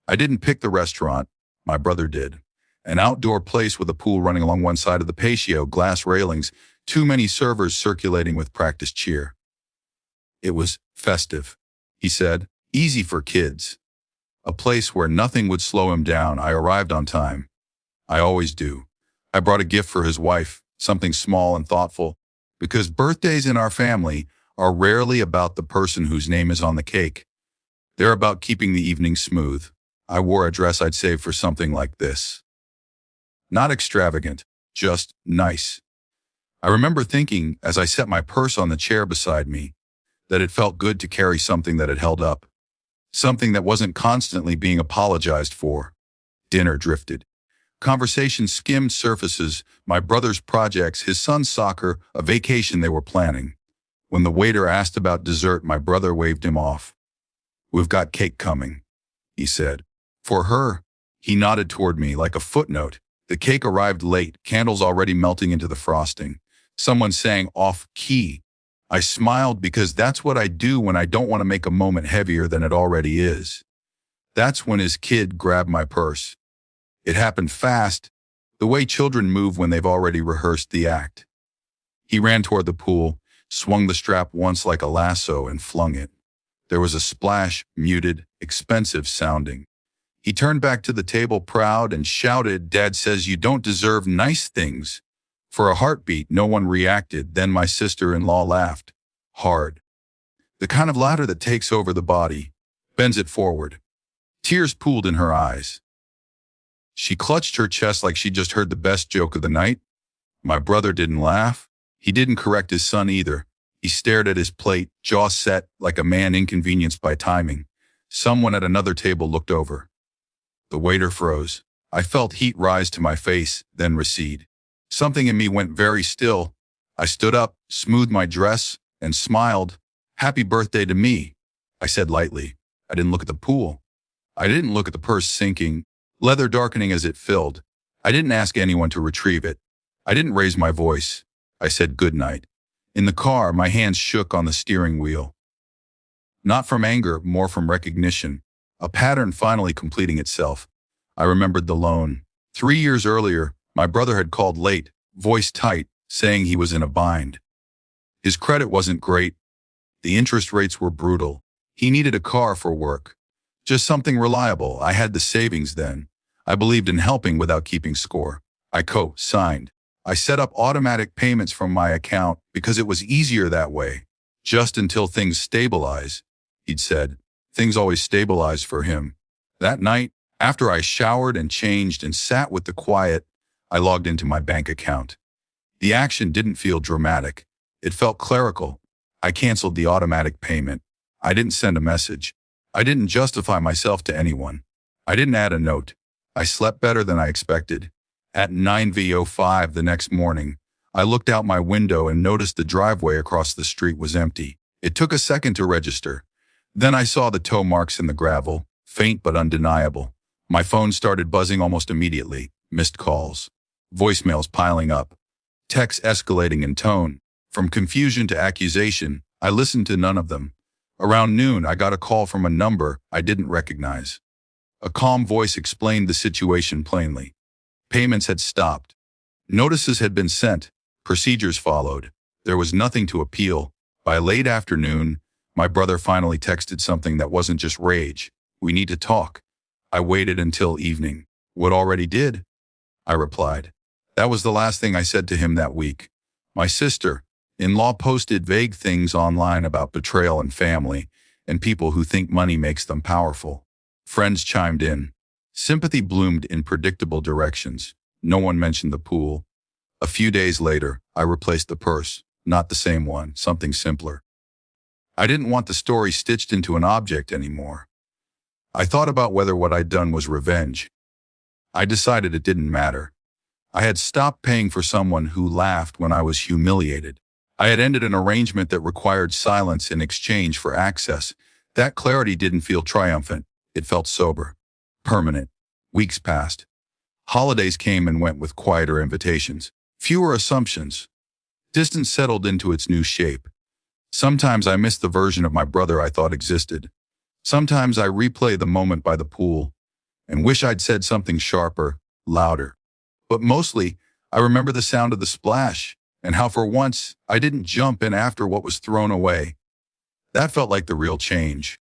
I didn't pick the restaurant. My brother did. An outdoor place with a pool running along one side of the patio, glass railings, too many servers circulating with practiced cheer. It was festive, he said. Easy for kids. A place where nothing would slow him down. I arrived on time. I always do. I brought a gift for his wife, something small and thoughtful, because birthdays in our family are rarely about the person whose name is on the cake. They're about keeping the evening smooth. I wore a dress I'd saved for something like this. Not extravagant, just nice. I remember thinking, as I set my purse on the chair beside me, that it felt good to carry something that had held up. Something that wasn't constantly being apologized for. Dinner drifted. Conversation skimmed surfaces, my brother's projects, his son's soccer, a vacation they were planning. When the waiter asked about dessert, my brother waved him off. "We've got cake coming," he said. "For her," he nodded toward me like a footnote. The cake arrived late, candles already melting into the frosting. Someone sang off-key. I smiled because that's what I do when I don't want to make a moment heavier than it already is. That's when his kid grabbed my purse. It happened fast, the way children move when they've already rehearsed the act. He ran toward the pool, swung the strap once like a lasso and flung it. There was a splash, muted, expensive sounding. He turned back to the table proud and shouted, "Dad says you don't deserve nice things." For a heartbeat, no one reacted. Then my sister-in-law laughed. Hard. The kind of laughter that takes over the body, bends it forward. Tears pooled in her eyes. She clutched her chest like she just heard the best joke of the night. My brother didn't laugh. He didn't correct his son either. He stared at his plate, jaw set, like a man inconvenienced by timing. Someone at another table looked over. The waiter froze. I felt heat rise to my face, then recede. Something in me went very still. I stood up, smoothed my dress, and smiled. "Happy birthday to me," I said lightly. I didn't look at the pool. I didn't look at the purse sinking, leather darkening as it filled. I didn't ask anyone to retrieve it. I didn't raise my voice. I said good night. In the car, my hands shook on the steering wheel. Not from anger, more from recognition. A pattern finally completing itself. I remembered the loan. 3 years earlier, my brother had called late, voice tight, saying he was in a bind. His credit wasn't great. The interest rates were brutal. He needed a car for work. Just something reliable. I had the savings then. I believed in helping without keeping score. I co-signed. I set up automatic payments from my account because it was easier that way. Just until things stabilize, he'd said. Things always stabilize for him. That night, after I showered and changed and sat with the quiet, I logged into my bank account. The action didn't feel dramatic. It felt clerical. I canceled the automatic payment. I didn't send a message. I didn't justify myself to anyone. I didn't add a note. I slept better than I expected. At 9:05 the next morning, I looked out my window and noticed the driveway across the street was empty. It took a second to register. Then I saw the toe marks in the gravel, faint but undeniable. My phone started buzzing almost immediately. Missed calls. Voicemails piling up. Texts escalating in tone. From confusion to accusation, I listened to none of them. Around noon, I got a call from a number I didn't recognize. A calm voice explained the situation plainly. Payments had stopped. Notices had been sent. Procedures followed. There was nothing to appeal. By late afternoon, my brother finally texted something that wasn't just rage. "We need to talk." I waited until evening. "What already did?" I replied. That was the last thing I said to him that week. My sister-in-law posted vague things online about betrayal and family, and people who think money makes them powerful. Friends chimed in. Sympathy bloomed in predictable directions. No one mentioned the pool. A few days later, I replaced the purse. Not the same one, something simpler. I didn't want the story stitched into an object anymore. I thought about whether what I'd done was revenge. I decided it didn't matter. I had stopped paying for someone who laughed when I was humiliated. I had ended an arrangement that required silence in exchange for access. That clarity didn't feel triumphant. It felt sober, permanent. Weeks passed. Holidays came and went with quieter invitations, fewer assumptions. Distance settled into its new shape. Sometimes I missed the version of my brother I thought existed. Sometimes I replay the moment by the pool, and wish I'd said something sharper, louder. But mostly, I remember the sound of the splash and how for once I didn't jump in after what was thrown away. That felt like the real change.